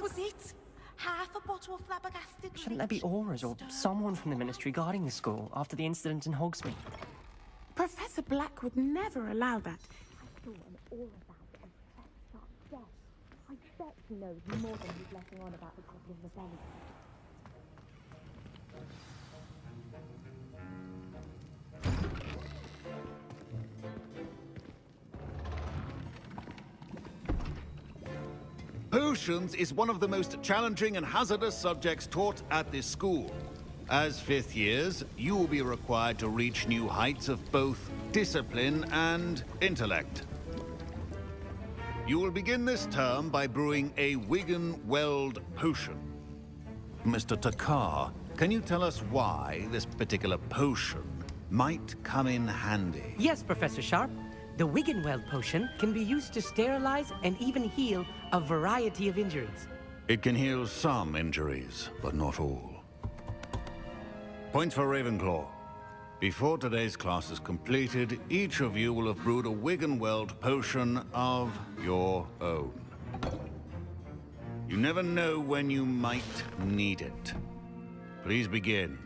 was it. Half a bottle of flabbergasted. Shouldn't there be auras or someone from the Ministry guarding the school after the incident in Hogsmeade? Professor Black would never allow that. I saw an aura bag and Professor Sharp's desk. I bet he knows more than he's letting on about the Goblin Rebellion. Potions is one of the most challenging and hazardous subjects taught at this school. As fifth years, you will be required to reach new heights of both discipline and intellect. You will begin this term by brewing a Wigan-Weld potion. Mr. Takar, can you tell us why this particular potion might come in handy? Yes, Professor Sharp. The Wigan-Weld potion can be used to sterilize and even heal a variety of injuries. It can heal some injuries, but not all. Points for Ravenclaw. Before today's class is completed, each of you will have brewed a Wigan-Weld potion of your own. You never know when you might need it. Please begin.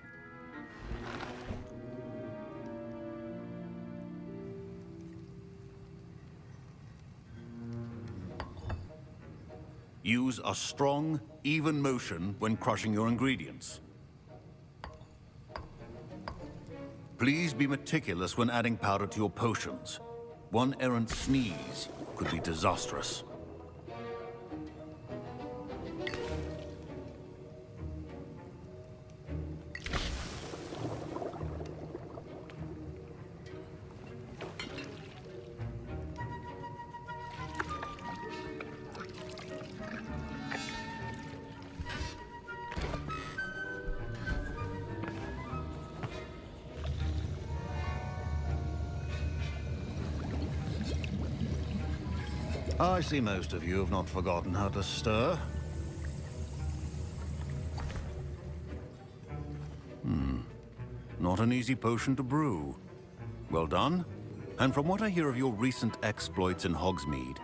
Use a strong, even motion when crushing your ingredients. Please be meticulous when adding powder to your potions. One errant sneeze could be disastrous. I see most of you have not forgotten how to stir. Not an easy potion to brew. Well done. And from what I hear of your recent exploits in Hogsmeade,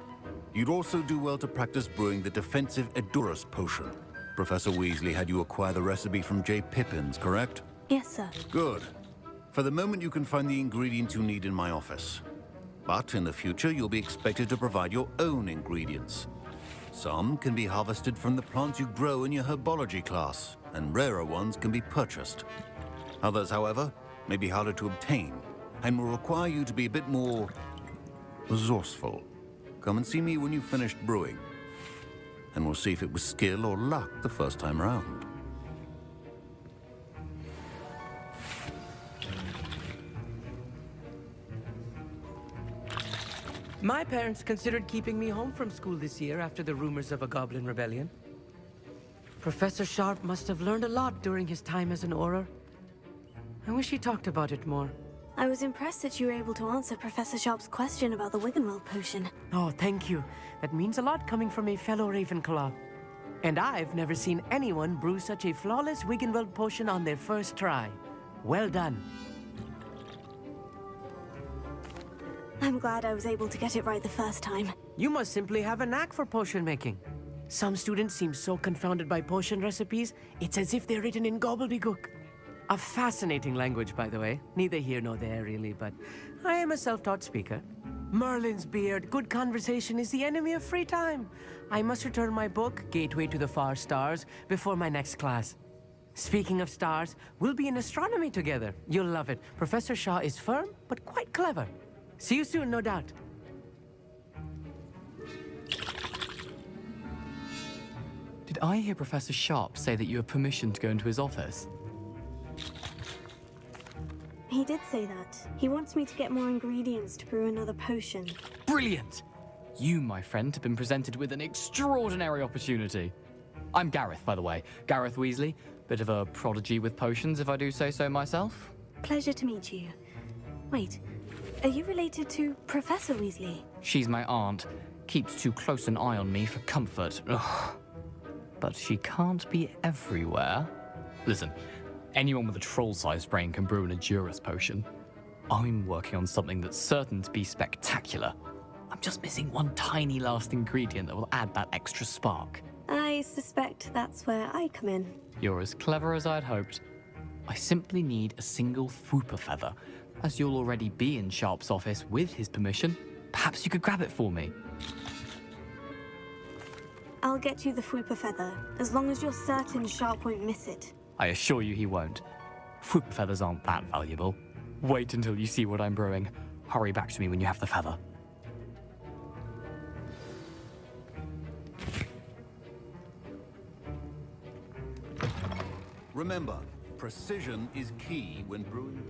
you'd also do well to practice brewing the defensive Edurus potion. Professor Weasley had you acquire the recipe from J. Pippins, correct? Yes, sir. Good. For the moment, you can find the ingredients you need in my office. But in the future, you'll be expected to provide your own ingredients. Some can be harvested from the plants you grow in your herbology class, and rarer ones can be purchased. Others, however, may be harder to obtain, and will require you to be a bit more resourceful. Come and see me when you've finished brewing, and we'll see if it was skill or luck the first time around. My parents considered keeping me home from school this year after the rumors of a Goblin Rebellion. Professor Sharp must have learned a lot during his time as an Auror. I wish he talked about it more. I was impressed that you were able to answer Professor Sharp's question about the Wigan-Weld potion. Oh, thank you. That means a lot coming from a fellow Ravenclaw. And I've never seen anyone brew such a flawless Wigan-Weld potion on their first try. Well done. I'm glad I was able to get it right the first time. You must simply have a knack for potion making. Some students seem so confounded by potion recipes, it's as if they're written in gobbledygook. A fascinating language, by the way. Neither here nor there, really, but I am a self-taught speaker. Merlin's beard, good conversation is the enemy of free time. I must return my book, Gateway to the Far Stars, before my next class. Speaking of stars, we'll be in astronomy together. You'll love it. Professor Shaw is firm, but quite clever. See you soon, no doubt. Did I hear Professor Sharp say that you have permission to go into his office? He did say that. He wants me to get more ingredients to brew another potion. Brilliant! You, my friend, have been presented with an extraordinary opportunity. I'm Gareth, by the way. Gareth Weasley. Bit of a prodigy with potions, if I do say so myself. Pleasure to meet you. Wait, are you related to Professor Weasley? She's my aunt. Keeps too close an eye on me for comfort. Ugh. But she can't be everywhere. Listen, anyone with a troll-sized brain can brew an Edurus potion. I'm working on something that's certain to be spectacular. I'm just missing one tiny last ingredient that will add that extra spark. I I suspect that's where I come in. You're as clever as I'd hoped. I simply need a single Fwooper feather. As you'll already be in Sharp's office with his permission, perhaps you could grab it for me. I'll get you the Fwooper feather, as long as you're certain Sharp won't miss it. I assure you he won't. Fwooper feathers aren't that valuable. Wait until you see what I'm brewing. Hurry back to me when you have the feather. Remember, precision is key when brewing.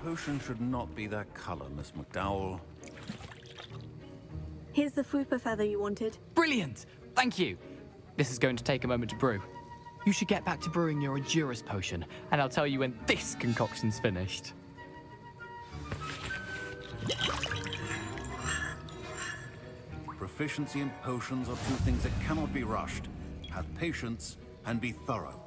Potion should not be that color, Miss McDowell. Here's the Fwooper feather you wanted. Brilliant! Thank you! This is going to take a moment to brew. You should get back to brewing your Adurus potion, and I'll tell you when this concoction's finished. Proficiency in potions are two things that cannot be rushed. Have patience and be thorough.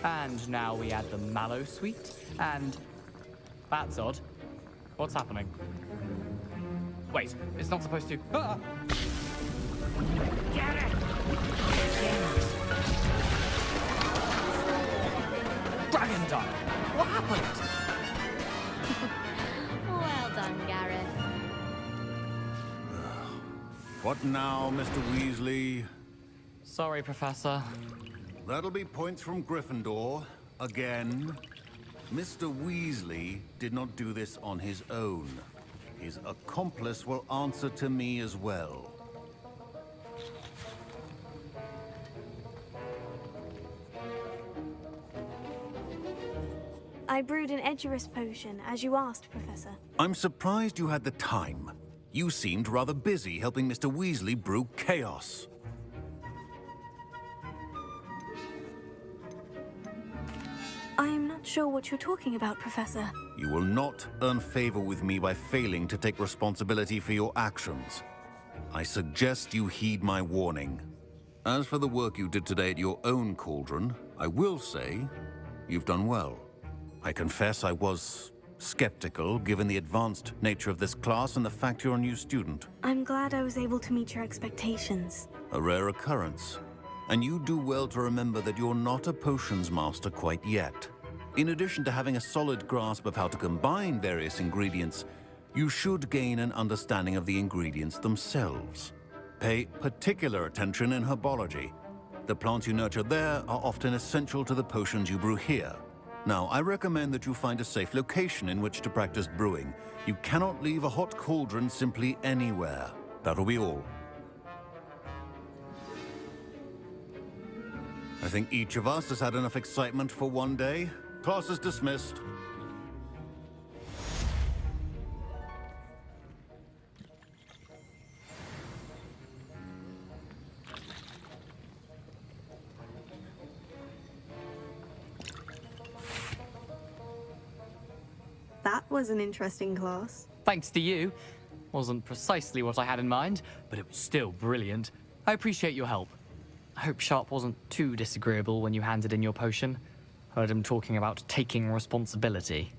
And now we add the mallow sweet, and... That's odd. What's happening? Wait, it's not supposed to... Ah! Get it! Dragon Dog! What happened? Well done, Gareth. What now, Mr. Weasley? Sorry, Professor. That'll be points from Gryffindor, again. Mr. Weasley did not do this on his own. His accomplice will answer to me as well. I brewed an Edurus potion, as you asked, Professor. I'm surprised you had the time. You seemed rather busy helping Mr. Weasley brew chaos. I'm not sure what you're talking about, Professor. You will not earn favor with me by failing to take responsibility for your actions. I suggest you heed my warning. As for the work you did today at your own cauldron, I will say you've done well. I confess I was skeptical, given the advanced nature of this class and the fact you're a new student. I'm glad I was able to meet your expectations. A rare occurrence. And you do well to remember that you're not a potions master quite yet. In addition to having a solid grasp of how to combine various ingredients, you should gain an understanding of the ingredients themselves. Pay particular attention in herbology. The plants you nurture there are often essential to the potions you brew here. Now, I recommend that you find a safe location in which to practice brewing. You cannot leave a hot cauldron simply anywhere. That'll be all. I think each of us has had enough excitement for one day. Class is dismissed. That was an interesting class. Thanks to you. Wasn't precisely what I had in mind, but it was still brilliant. I appreciate your help. I hope Sharp wasn't too disagreeable when you handed in your potion. Heard him talking about taking responsibility.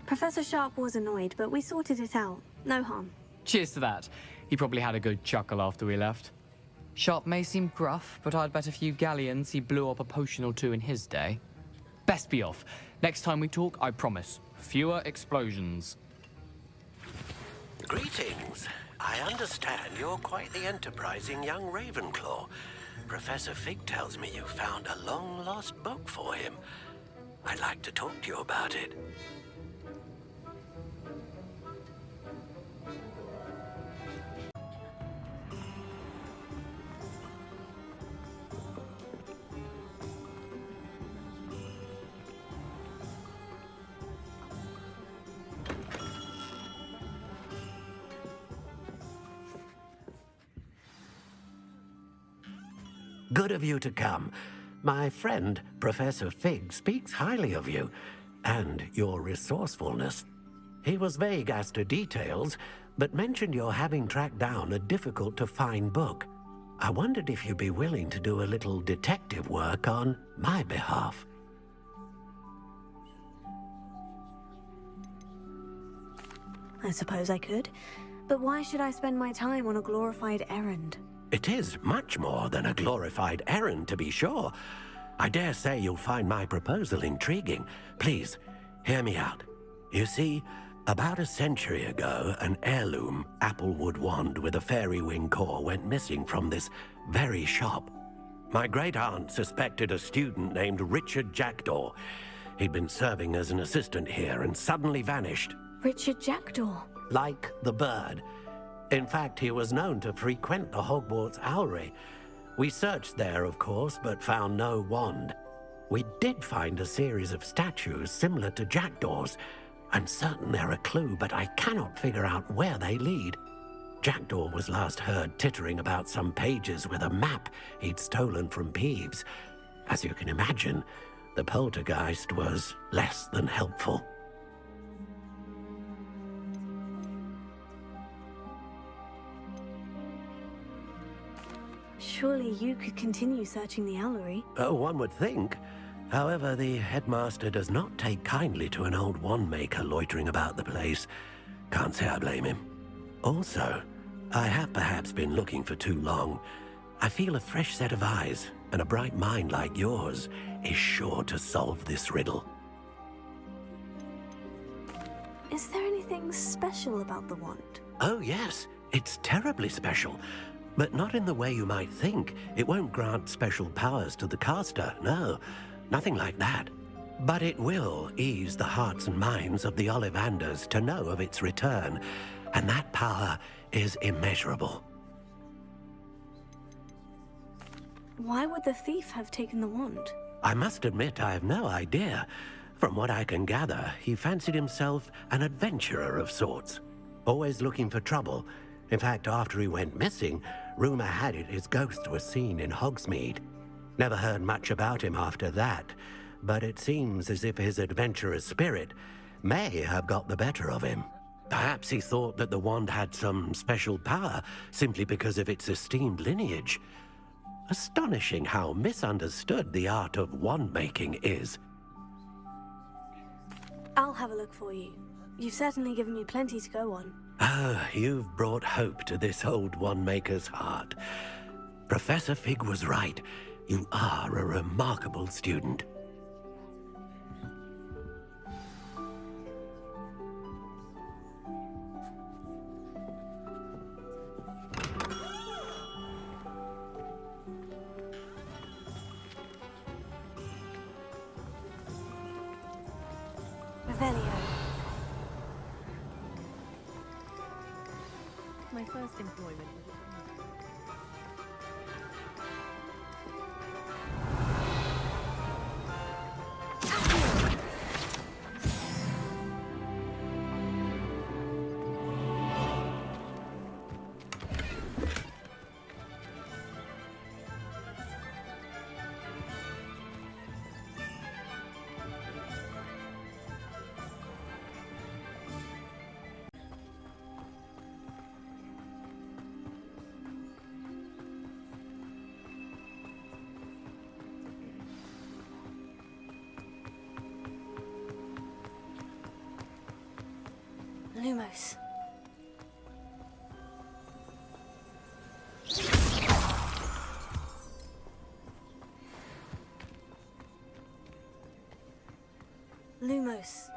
Professor Sharp was annoyed, but we sorted it out. No harm. Cheers to that. He probably had a good chuckle after we left. Sharp may seem gruff, but I'd bet a few galleons he blew up a potion or two in his day. Best be off. Next time we talk, I promise, fewer explosions. Greetings. I understand you're quite the enterprising young Ravenclaw. Professor Fig tells me you found a long-lost book for him. I'd like to talk to you about it. Good of you to come. My friend, Professor Fig, speaks highly of you and your resourcefulness. He was vague as to details, but mentioned your having tracked down a difficult-to-find book. I wondered if you'd be willing to do a little detective work on my behalf. I suppose I could. But why should I spend my time on a glorified errand? It is much more than a glorified errand, to be sure. I dare say you'll find my proposal intriguing. Please, hear me out. You see, about a century ago, an heirloom applewood wand with a fairy wing core went missing from this very shop. My great-aunt suspected a student named Richard Jackdaw. He'd been serving as an assistant here and suddenly vanished. Richard Jackdaw? Like the bird. In fact, he was known to frequent the Hogwarts Owlery. We searched there, of course, but found no wand. We did find a series of statues similar to Jackdaw's. I'm certain they're a clue, but I cannot figure out where they lead. Jackdaw was last heard tittering about some pages with a map he'd stolen from Peeves. As you can imagine, the poltergeist was less than helpful. Surely you could continue searching the Owlery. One would think. However, the headmaster does not take kindly to an old wand-maker loitering about the place. Can't say I blame him. Also, I have perhaps been looking for too long. I feel a fresh set of eyes, and a bright mind like yours is sure to solve this riddle. Is there anything special about the wand? Oh, yes. It's terribly special. But not in the way you might think. It won't grant special powers to the caster, no. Nothing like that. But it will ease the hearts and minds of the Ollivanders to know of its return, and that power is immeasurable. Why would the thief have taken the wand? I must admit I have no idea. From what I can gather, he fancied himself an adventurer of sorts, always looking for trouble. In fact, after he went missing, rumor had it his ghost was seen in Hogsmeade. Never heard much about him after that, but it seems as if his adventurous spirit may have got the better of him. Perhaps he thought that the wand had some special power simply because of its esteemed lineage. Astonishing how misunderstood the art of wand-making is. I'll have a look for you. You've certainly given me plenty to go on. Ah, you've brought hope to this old wand-maker's heart. Professor Fig was right. You are a remarkable student. Revelio. My first employment was Lumos. Lumos.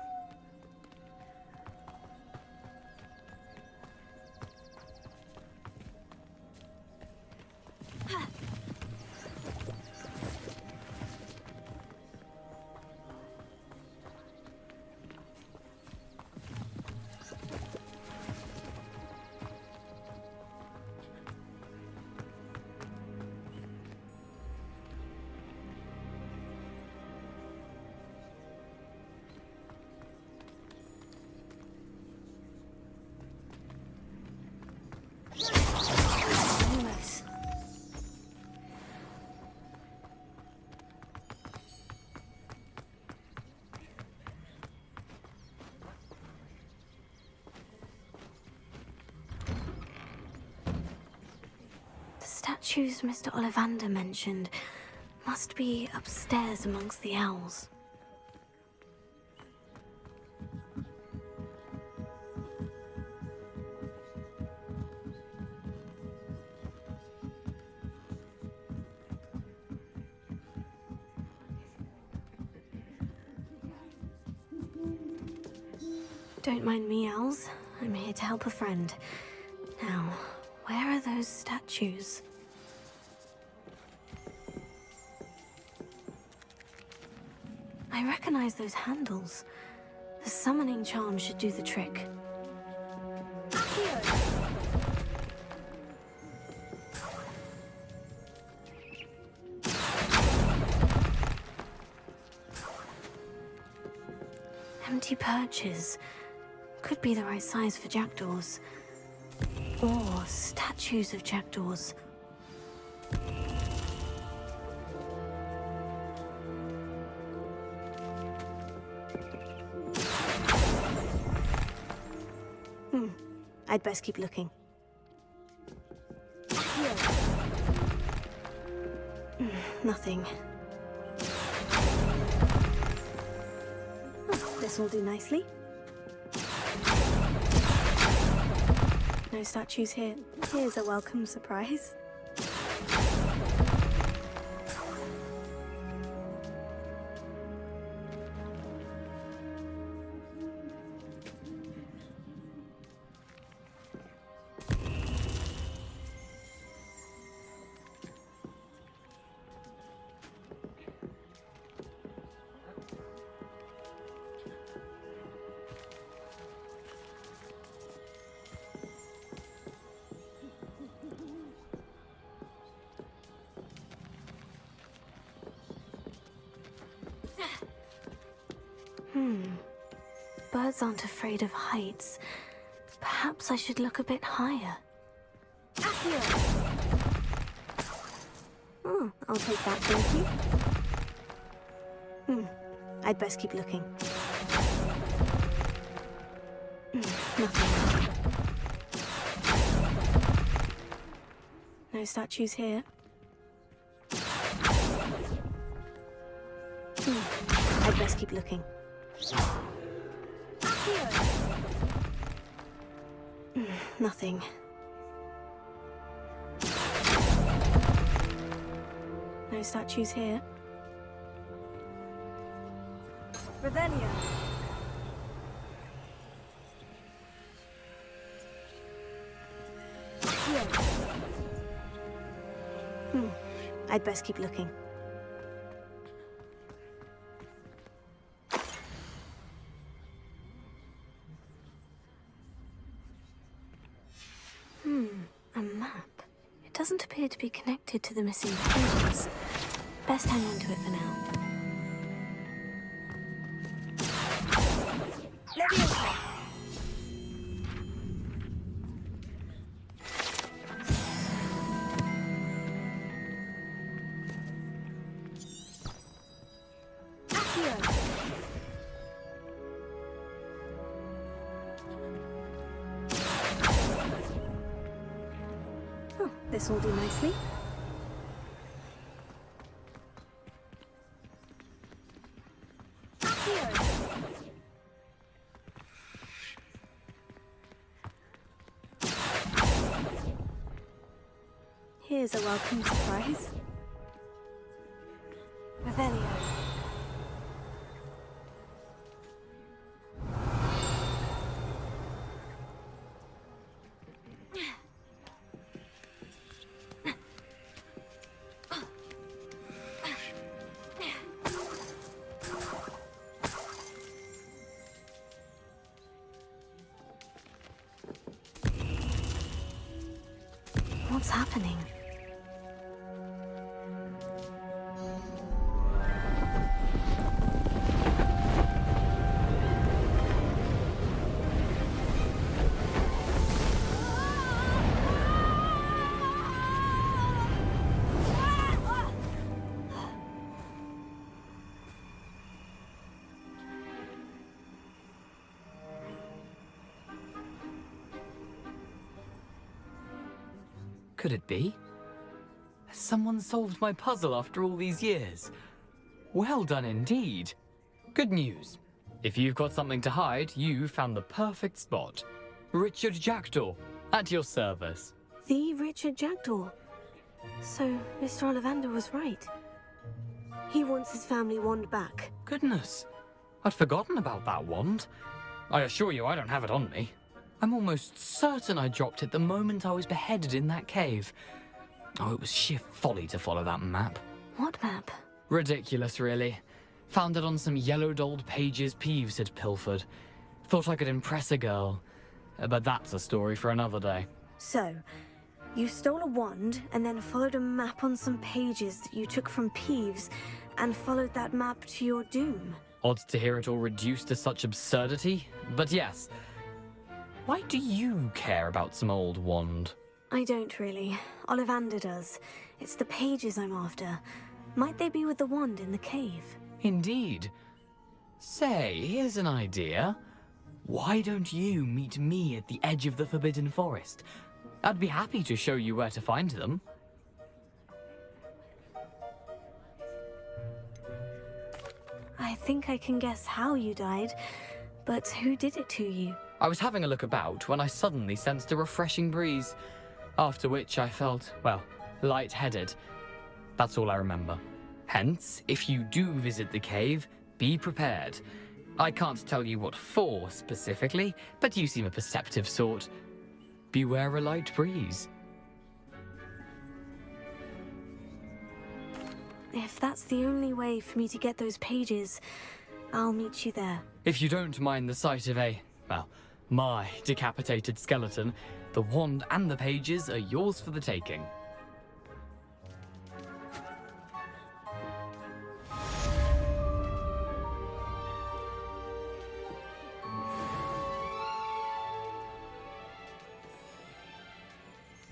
statues Mr. Ollivander mentioned must be upstairs amongst the owls. Don't mind me, owls. I'm here to help a friend. Now, where are those statues? I recognize those handles. The summoning charm should do the trick. Empty perches. Could be the right size for jackdaws. Or statues of jackdaws. I'd best keep looking. Nothing. Oh, this'll do nicely. No statues here. Here's a welcome surprise. Birds aren't afraid of heights. Perhaps I should look a bit higher. Oh, I'll take that, thank you. I'd best keep looking. Nothing. No statues here. I'd best keep looking. Nothing. No statues here. Revelio. I'd best keep looking. A map. It doesn't appear to be connected to the missing pages. Best hang on to it for now. This'll do nicely. Here's a welcome surprise. Revelio. What's happening? Could it be? Someone solved my puzzle after all these years. Well done indeed. Good news. If you've got something to hide, you found the perfect spot. Richard Jackdaw, at your service. The Richard Jackdaw. So, Mr. Ollivander was right. He wants his family wand back. Goodness, I'd forgotten about that wand. I assure you I don't have it on me. I'm almost certain I dropped it the moment I was beheaded in that cave. Oh, it was sheer folly to follow that map. What map? Ridiculous, really. Found it on some yellowed old pages Peeves had pilfered. Thought I could impress a girl. But that's a story for another day. So, you stole a wand and then followed a map on some pages that you took from Peeves and followed that map to your doom. Odd to hear it all reduced to such absurdity, but yes. Why do you care about some old wand? I don't really. Ollivander does. It's the pages I'm after. Might they be with the wand in the cave? Indeed. Say, here's an idea. Why don't you meet me at the edge of the Forbidden Forest? I'd be happy to show you where to find them. I think I can guess how you died, but who did it to you? I was having a look about when I suddenly sensed a refreshing breeze, after which I felt, well, lightheaded. That's all I remember. Hence, if you do visit the cave, be prepared. I can't tell you what for specifically, but you seem a perceptive sort. Beware a light breeze. If that's the only way for me to get those pages, I'll meet you there. If you don't mind the sight of my decapitated skeleton, the wand and the pages are yours for the taking.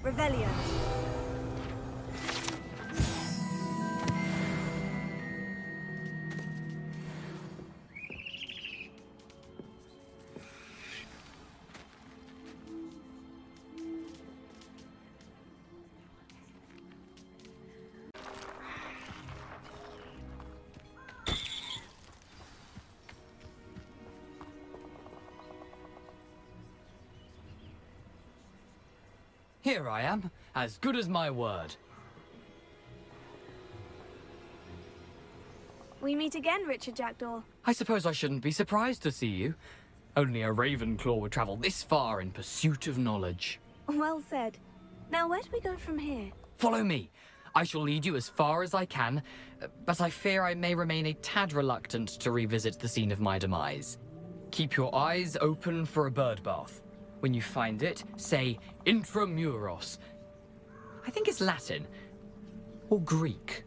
Revelio. Here I am, as good as my word. We meet again, Richard Jackdaw. I suppose I shouldn't be surprised to see you. Only a Ravenclaw would travel this far in pursuit of knowledge. Well said. Now, where do we go from here? Follow me. I shall lead you as far as I can, but I fear I may remain a tad reluctant to revisit the scene of my demise. Keep your eyes open for a bird bath. When you find it, say intramuros. I think it's Latin. Or Greek.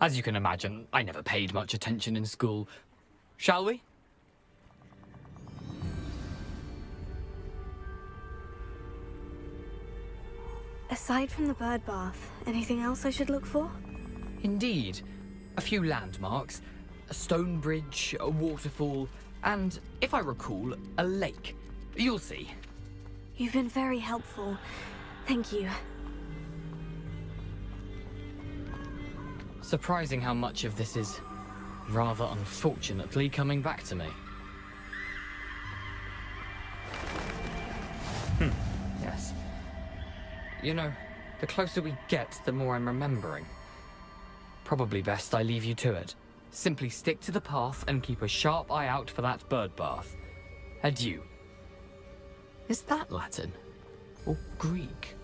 As you can imagine, I never paid much attention in school. Shall we? Aside from the bird bath, anything else I should look for? Indeed. A few landmarks. A stone bridge, a waterfall, and, if I recall, a lake. You'll see. You've been very helpful. Thank you. Surprising how much of this is, rather unfortunately, coming back to me. Yes. You know, the closer we get, the more I'm remembering. Probably best I leave you to it. Simply stick to the path and keep a sharp eye out for that bird bath. Adieu. Is that Latin? Or Greek?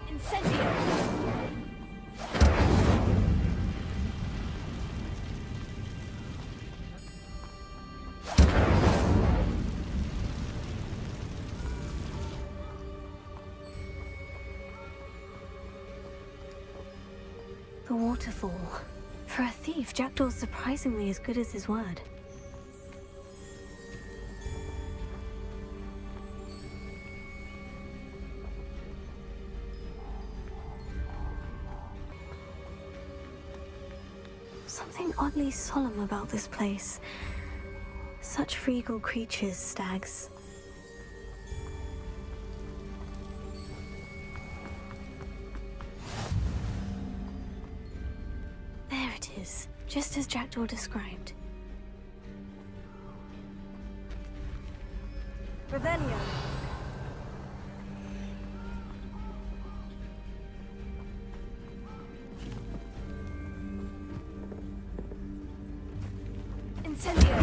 Incendio! The waterfall. For a thief, Jackdaw's surprisingly as good as his word. Something oddly solemn about this place. Such regal creatures, stags. There it is, just as Jackdaw described. Revelio. Incendio.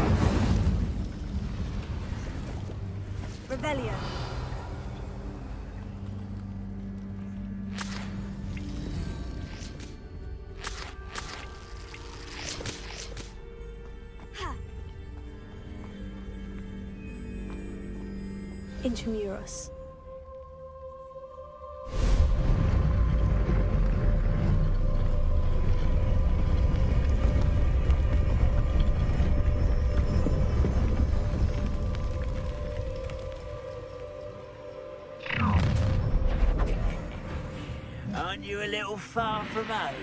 Revelio. Intramuros. Aren't you a little far from home?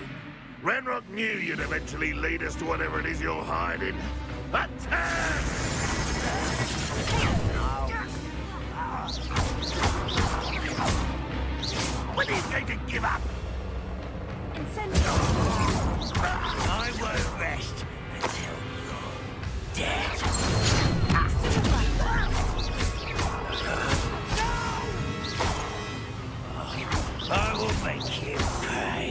Ranrock knew you'd eventually lead us to whatever it is you're hiding. Attack! When are you going to give up? I won't rest until you're dead. I will make you pay.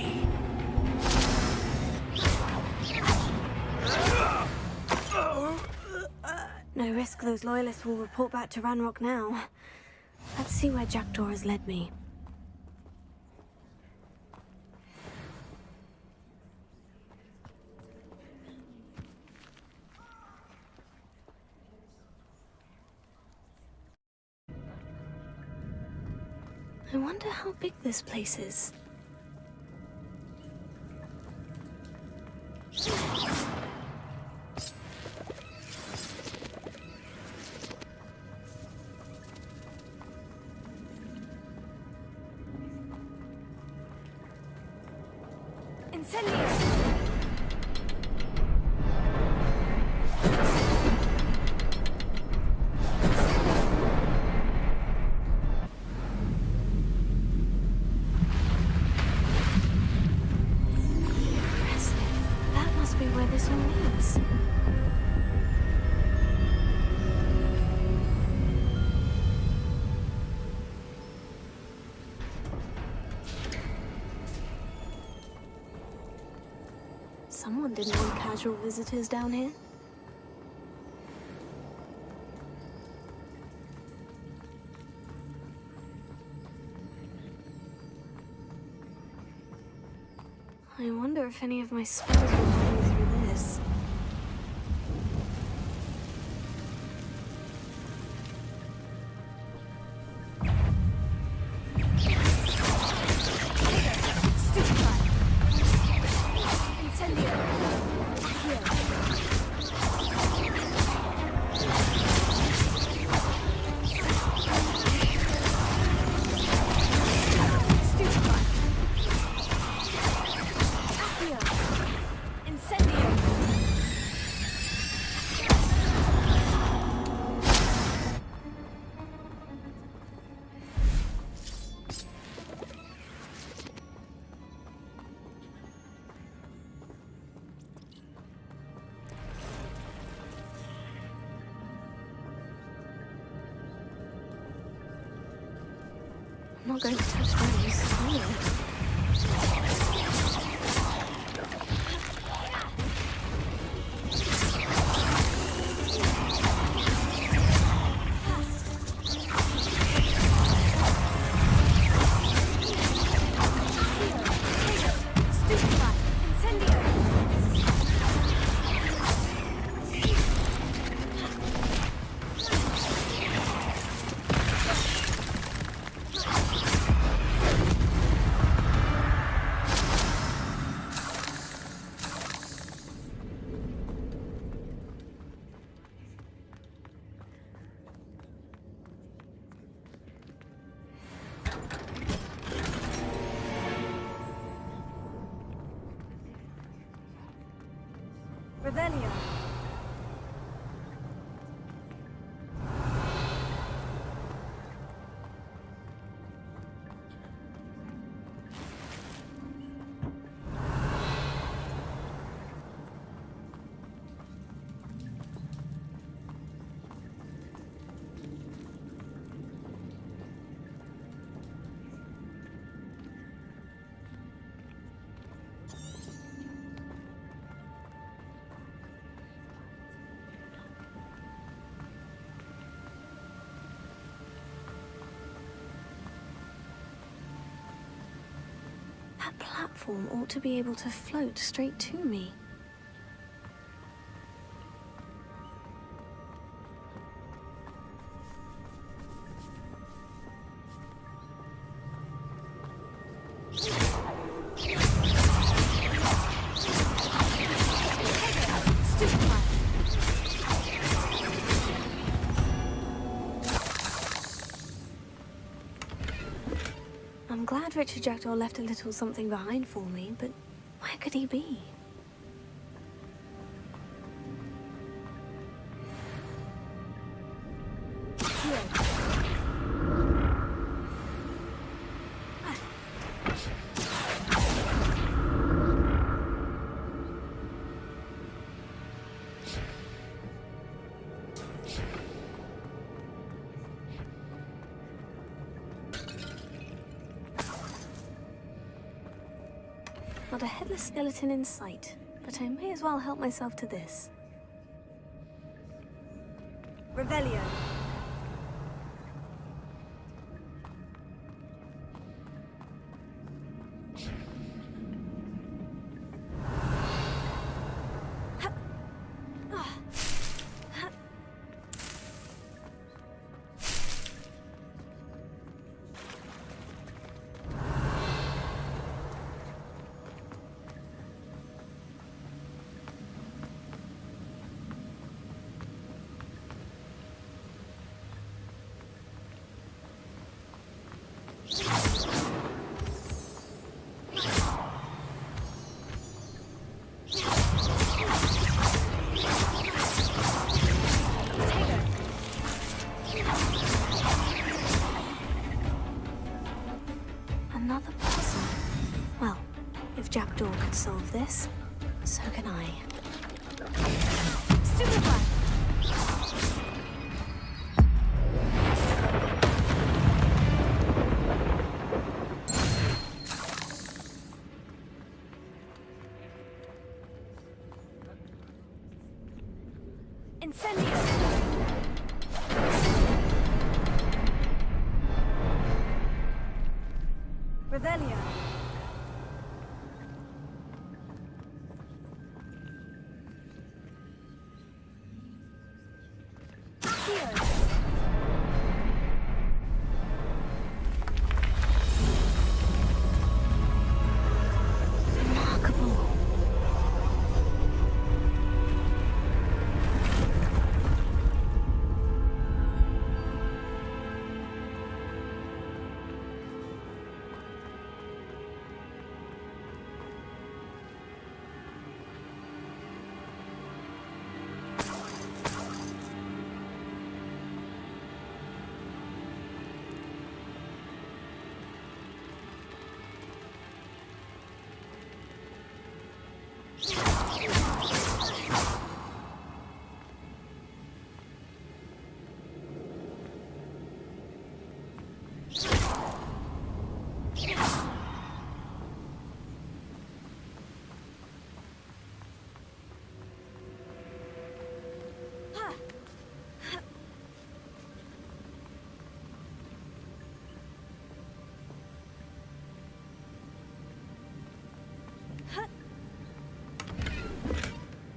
No risk those loyalists will report back to Ranrock now. Let's see where Jackdaw has led me. I wonder how big this place is. Incendio! That must be where this all leads. Someone didn't want casual visitors down here. I wonder if any of my spells will help me through this. I'm not going to touch those. Revelio. That platform ought to be able to float straight to me. I'm glad Richard Jackdaw left a little something behind for me, but where could he be? Not a headless skeleton in sight, but I may as well help myself to this. Revelio. Another puzzle. Well, if Jackdaw could solve this, so can I. Stupefy! Incendio! Revelio. Remarkable.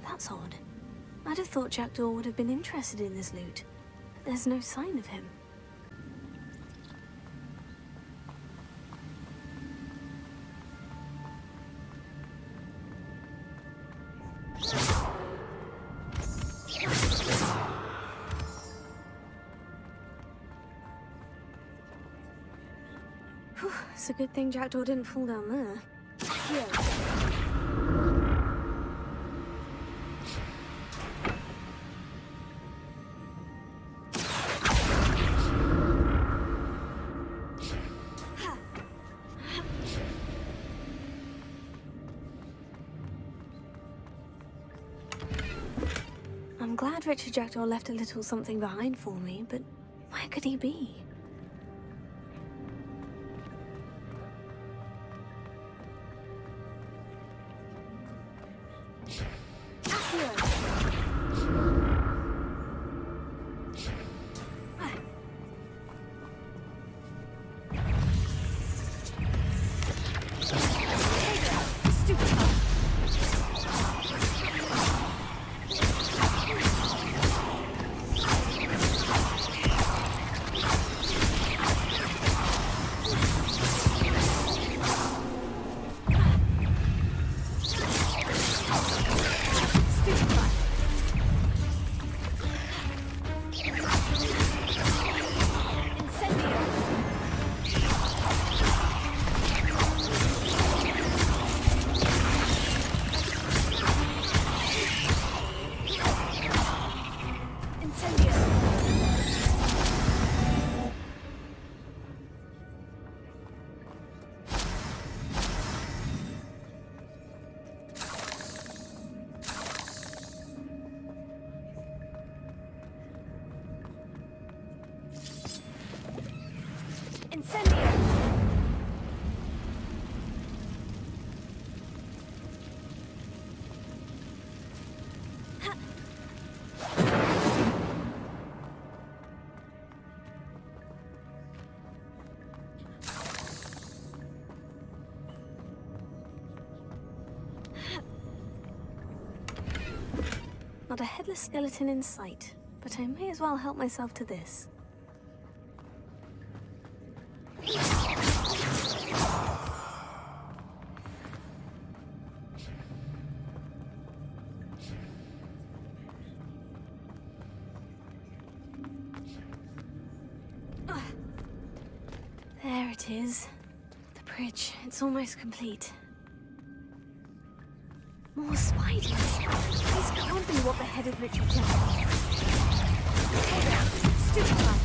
That's odd. I'd have thought Jackdaw would have been interested in this loot. There's no sign of him. Whew, it's a good thing Jackdaw didn't fall down there. Here. I'm glad Richard Jackdaw left a little something behind for me, but where could he be? Not a headless skeleton in sight, but I may as well help myself to this. There it is. The bridge. It's almost complete. More spiders. This can't be what beheaded Richard Jackdaw. Stupefy.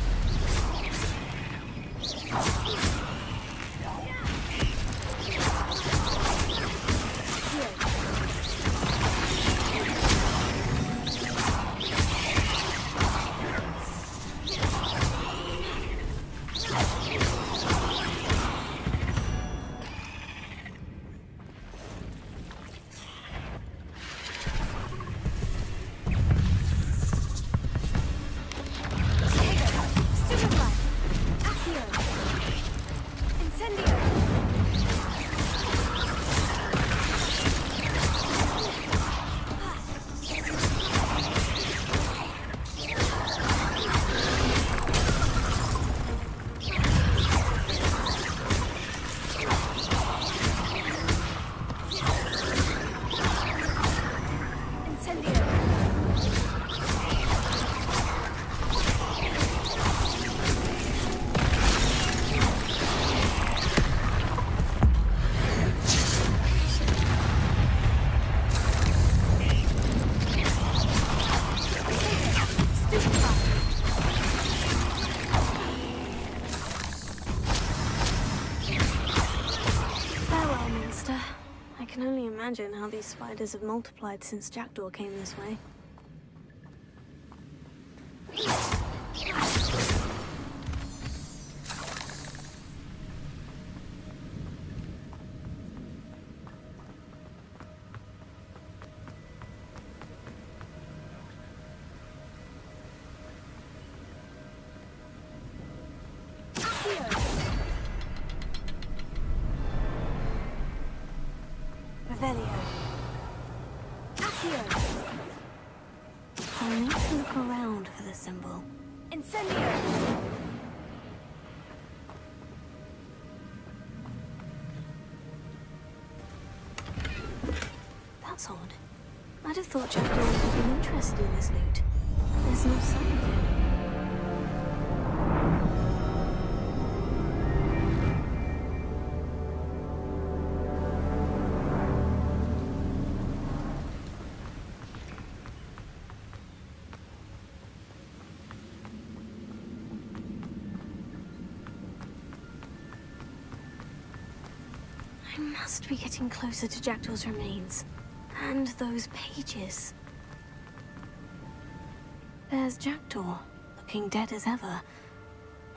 Imagine how these spiders have multiplied since Jackdaw came this way. I'll need to look around for the symbol. Incendio! That's odd. I'd have thought Jackdaw would have been interested in this loot. There's no sign of him. I must be getting closer to Jackdaw's remains. And those pages. There's Jackdaw, looking dead as ever.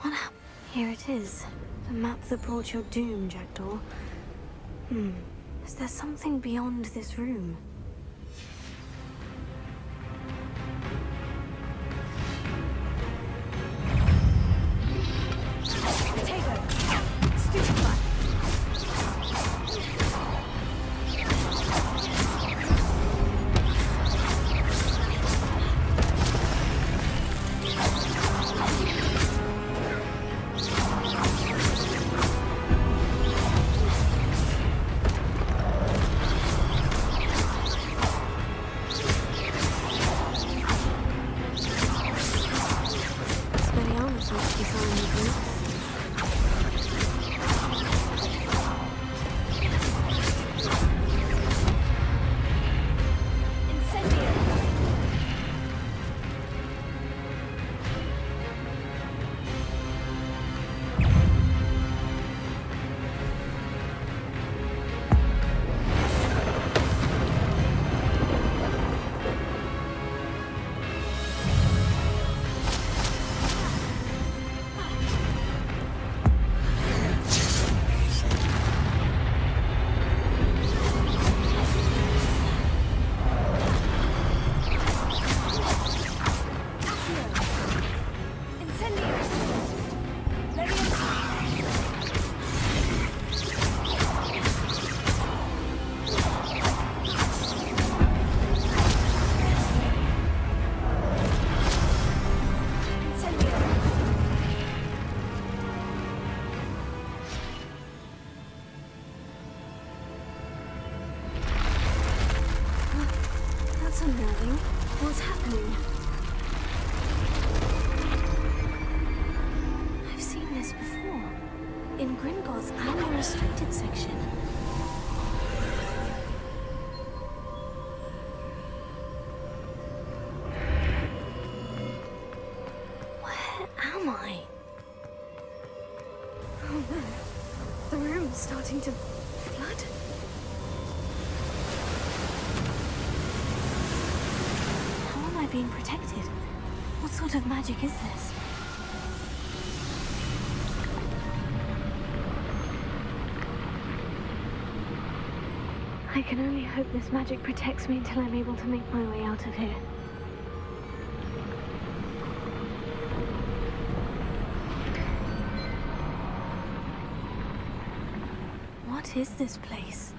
What happened? Here it is. The map that brought your doom, Jackdaw. Is there something beyond this room? Unnerving. What's happening? I've seen this before. In Gringotts and the restricted section. Where am I? Oh no. The room's starting to flood. Being protected? What sort of magic is this? I can only hope this magic protects me until I'm able to make my way out of here. What is this place?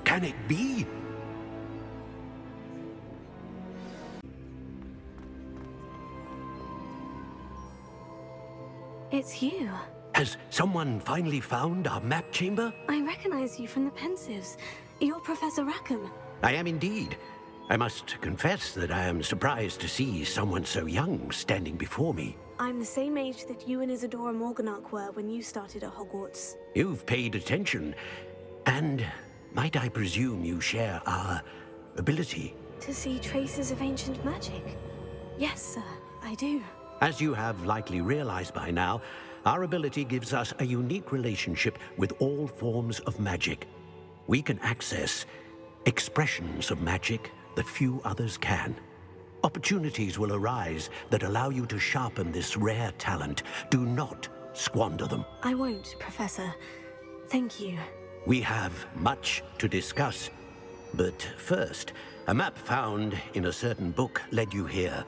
Can it be? It's you. Has someone finally found our map chamber? I recognize you from the Pensives. You're Professor Rackham. I am indeed. I must confess that I am surprised to see someone so young standing before me. I'm the same age that you and Isadora Morganach were when you started at Hogwarts. You've paid attention, and might I presume you share our ability? To see traces of ancient magic? Yes, sir, I do. As you have likely realized by now, our ability gives us a unique relationship with all forms of magic. We can access expressions of magic that few others can. Opportunities will arise that allow you to sharpen this rare talent. Do not squander them. I won't, Professor. Thank you. We have much to discuss. But first, a map found in a certain book led you here.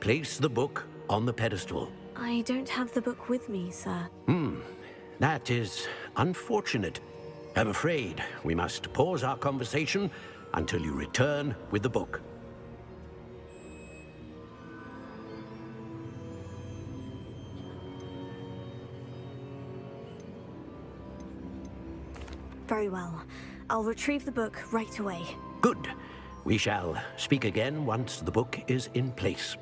Place the book on the pedestal. I don't have the book with me, sir. That is unfortunate. I'm afraid we must pause our conversation until you return with the book. Very well. I'll retrieve the book right away. Good. We shall speak again once the book is in place.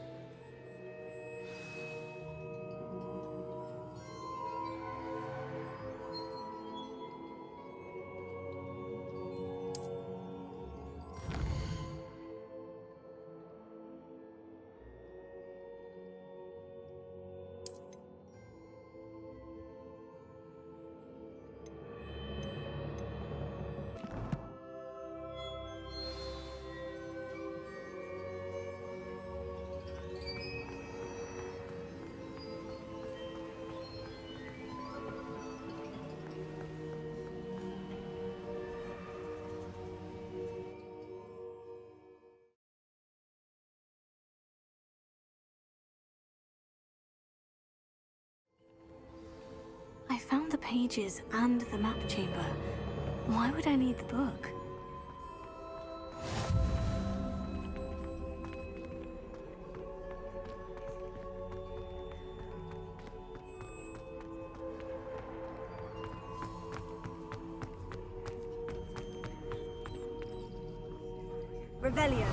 I found the pages and the map chamber. Why would I need the book? Revelio.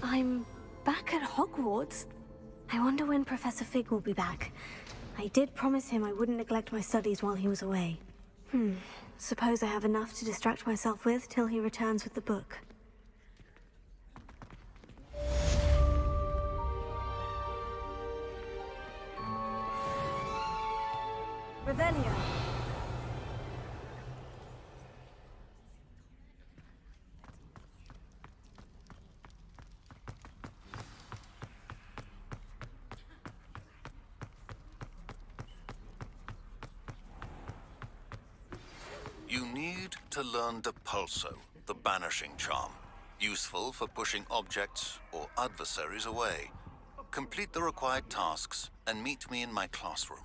I'm back at Hogwarts. I wonder when Professor Fig will be back. I did promise him I wouldn't neglect my studies while he was away. Suppose I have enough to distract myself with till he returns with the book. Revelio. You need to learn Depulso, the banishing charm. Useful for pushing objects or adversaries away. Complete the required tasks and meet me in my classroom.